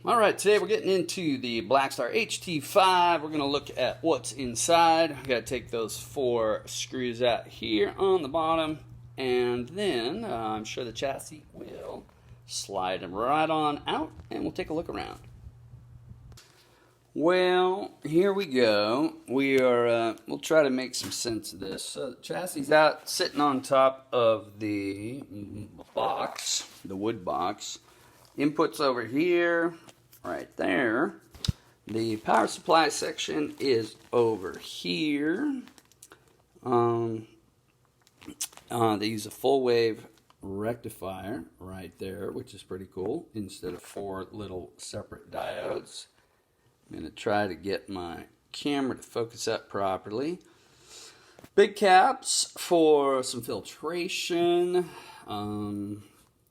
Alright, today we're getting into the Blackstar HT5. We're going to look at what's inside. I've got to take those 4 screws out here on the bottom, and then I'm sure the chassis will slide them right on out, and we'll take a look around. Well, here we go. We'll try to make some sense of this. So the chassis is out, sitting on top of the box, the wood box. Inputs over here, right there. The power supply section is over here. They use a full wave rectifier right there, which is pretty cool, instead of 4 little separate diodes. I'm going to try to get my camera to focus up properly. Big caps for some filtration.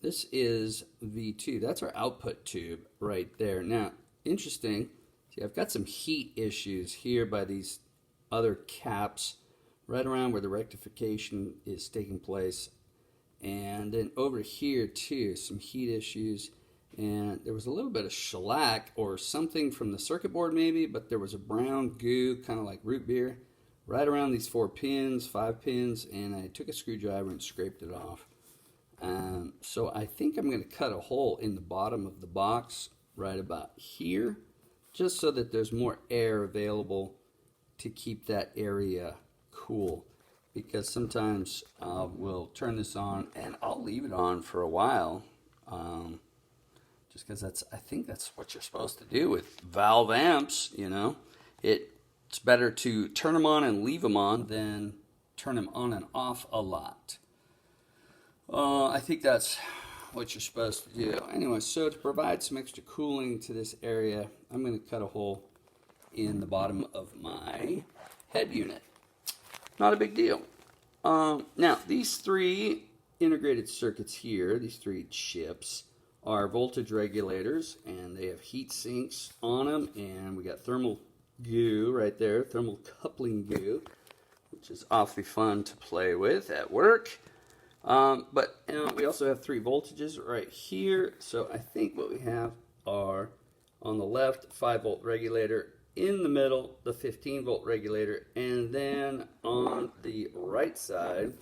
This is V2. That's our output tube right there. Now, interesting. See, I've got some heat issues here by these other caps right around where the rectification is taking place. And then over here, too, some heat issues. And there was a little bit of shellac or something from the circuit board maybe, but there was a brown goo, kind of like root beer, right around these 4 pins, 5 pins, and I took a screwdriver and scraped it off. So I think I'm going to cut a hole in the bottom of the box right about here, just so that there's more air available to keep that area cool. Because sometimes we'll turn this on and I'll leave it on for a while, just because I think that's what you're supposed to do with valve amps. You know, it's better to turn them on and leave them on than turn them on and off a lot. I think that's what you're supposed to do. Anyway, so to provide some extra cooling to this area, I'm going to cut a hole in the bottom of my head unit. Not a big deal. Now, these 3 integrated circuits here, these 3 chips, are voltage regulators, and they have heat sinks on them, and we got thermal goo right there, thermal coupling goo, which is awfully fun to play with at work. But we also have 3 voltages right here. So I think what we have are, on the left, 5-volt regulator, in the middle, the 15-volt regulator, and then on the right side,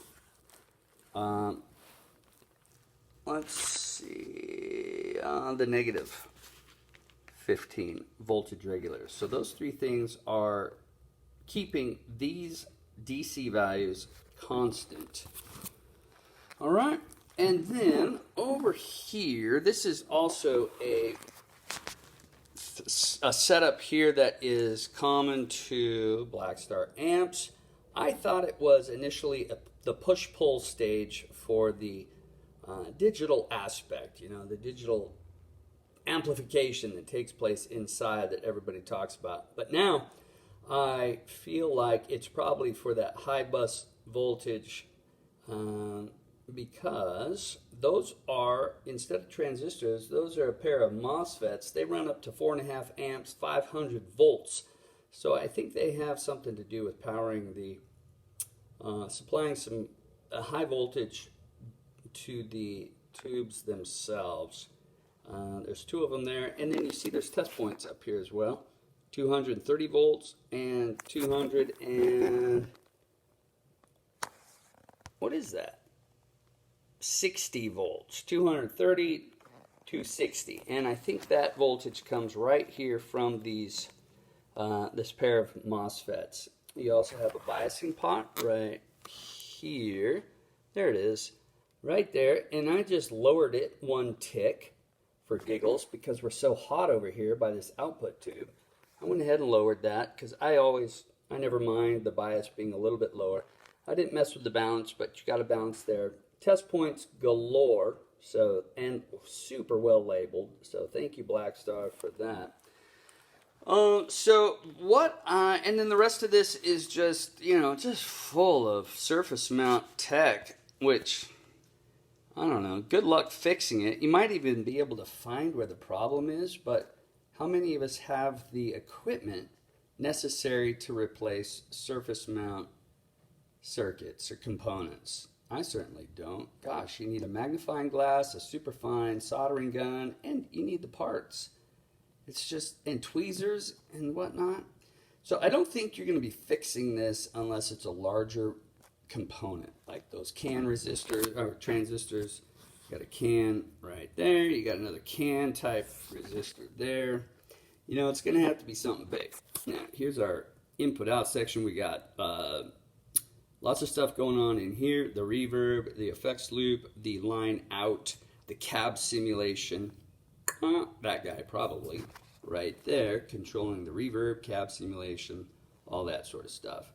let's see, the negative 15 voltage regulators. So those 3 things are keeping these DC values constant. All right, and then over here, this is also a setup here that is common to Blackstar Amps. I thought it was initially the push-pull stage for the digital aspect, you know, the digital amplification that takes place inside that everybody talks about. But now I feel like it's probably for that high bus voltage, because those are, instead of transistors, those are a pair of MOSFETs. They run up to 4.5 amps, 500 volts. So I think they have something to do with powering the, supplying some high voltage to the tubes themselves. There's 2 of them there, and then you see there's test points up here as well. 230 volts and 200 and, what is that? 60 volts, 230, 260, and I think that voltage comes right here from these this pair of MOSFETs. You also have a biasing pot right here. There it is, right there, and I just lowered it 1 tick for giggles because we're so hot over here by this output tube. I went ahead and lowered that because I never mind the bias being a little bit lower. I didn't mess with the balance, but you got a balance there. Test points galore, so, and super well labeled, so thank you Blackstar for that. And then the rest of this is just, you know, just full of surface mount tech, which, I don't know, good luck fixing it. You might even be able to find where the problem is, but how many of us have the equipment necessary to replace surface mount circuits or components? I certainly don't. Gosh, you need a magnifying glass, a superfine soldering gun, and you need the parts. It's just, and tweezers and whatnot. So I don't think you're going to be fixing this unless it's a larger component, like those can resistors or transistors. You got a can right there. You got another can type resistor there. You know, it's going to have to be something big. Now, here's our input out section. We got lots of stuff going on in here. The reverb, the effects loop, the line out, the cab simulation. That guy probably right there, controlling the reverb, cab simulation, all that sort of stuff.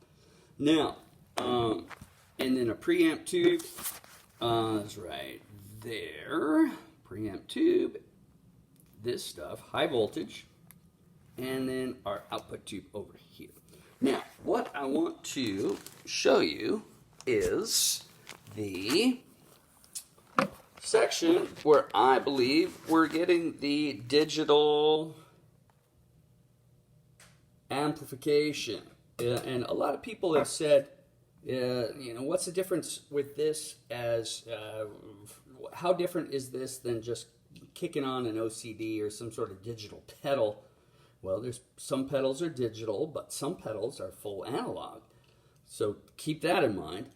Now, and then a preamp tube is right there. Preamp tube, this stuff, high voltage, and then our output tube over here. Now, what I want to show you is the section where I believe we're getting the digital amplification. And a lot of people have said, you know, what's the difference with this as, how different is this than just kicking on an OCD or some sort of digital pedal? Well, there's some pedals are digital, but some pedals are full analog. So keep that in mind.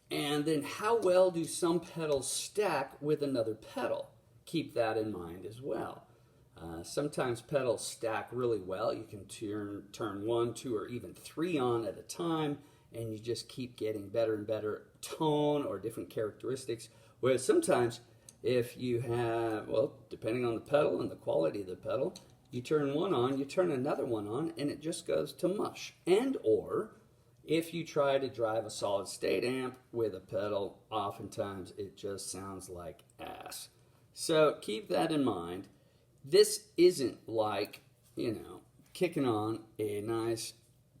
And then how well do some pedals stack with another pedal? Keep that in mind as well. Sometimes pedals stack really well. You can turn 1, 2, or even 3 on at a time, and you just keep getting better and better tone or different characteristics. Whereas sometimes if you have, well, depending on the pedal and the quality of the pedal, you turn one on, you turn another one on, and it just goes to mush. And or if you try to drive a solid state amp with a pedal, oftentimes it just sounds like ass. So keep that in mind. This isn't like, you know, kicking on a nice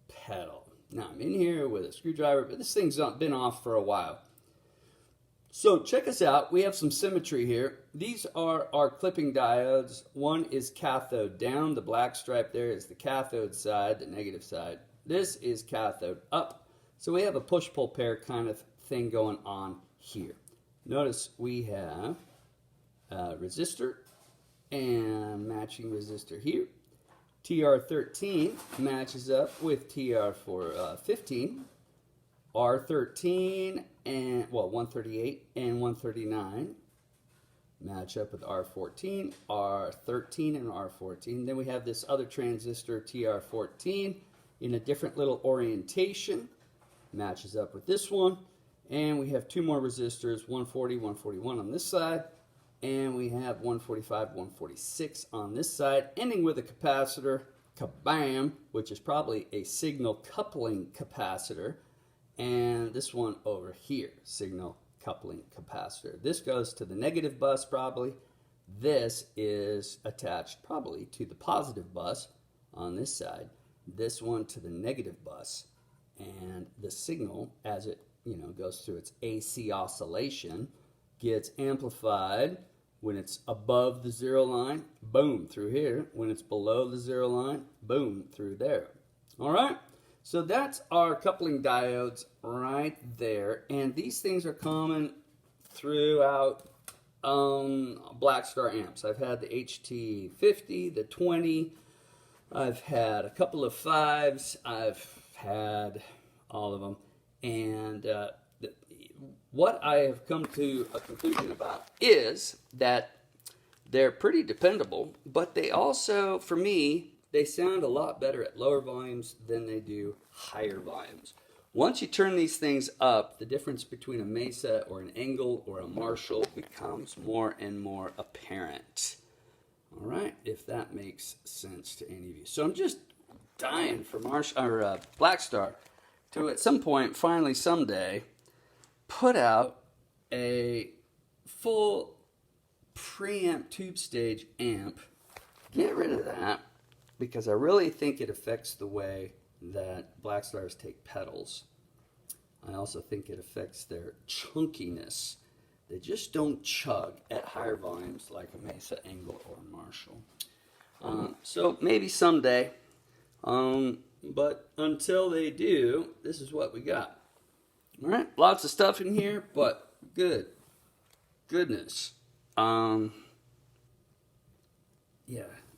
pedal. Now I'm in here with a screwdriver, but this thing's not been off for a while. So check us out. We have some symmetry here. These are our clipping diodes. One is cathode down. The black stripe there is the cathode side, the negative side. This is cathode up. So we have a push-pull pair kind of thing going on here. Notice we have a resistor and matching resistor here. TR13 matches up with TR15. R13 and, well, 138 and 139 match up with R14, R13 and R14. Then we have this other transistor, TR14, in a different little orientation, matches up with this one. And we have two more resistors, 140, 141 on this side, and we have 145, 146 on this side, ending with a capacitor, kabam, which is probably a signal coupling capacitor. And this one over here, signal coupling capacitor. This goes to the negative bus probably. This is attached probably to the positive bus on this side. This one to the negative bus. And the signal, as it goes through its AC oscillation, gets amplified when it's above the zero line, boom, through here. When it's below the zero line, boom, through there. All right? So that's our coupling diodes right there. And these things are common throughout Blackstar amps. I've had the HT50, the 20. I've had a couple of 5s. I've had all of them. And what I have come to a conclusion about is that they're pretty dependable, but they also, for me, they sound a lot better at lower volumes than they do higher volumes. Once you turn these things up, the difference between a Mesa or an Engel or a Marshall becomes more and more apparent. All right, if that makes sense to any of you. So I'm just dying for Blackstar to at some point, finally someday, put out a full preamp tube stage amp. Get rid of that, because I really think it affects the way that Blackstars take pedals. I also think it affects their chunkiness. They just don't chug at higher volumes like a Mesa, Engel, or Marshall. So maybe someday, but until they do, this is what we got. All right, lots of stuff in here, but goodness. Yeah,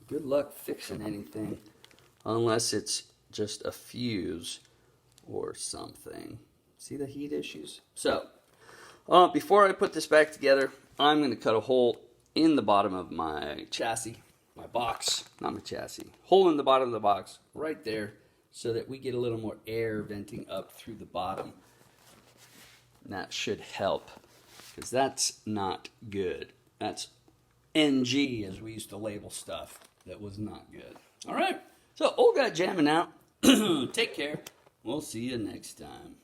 good luck fixing anything unless it's just a fuse or something. See the heat issues? So, before I put this back together, I'm going to cut a hole in the bottom of my chassis, my box, not my chassis. Hole in the bottom of the box, right there, so that we get a little more air venting up through the bottom. And that should help, because that's not good. That's NG, as we used to label stuff that was not good. All right, so old guy jamming out. Take care. We'll see you next time.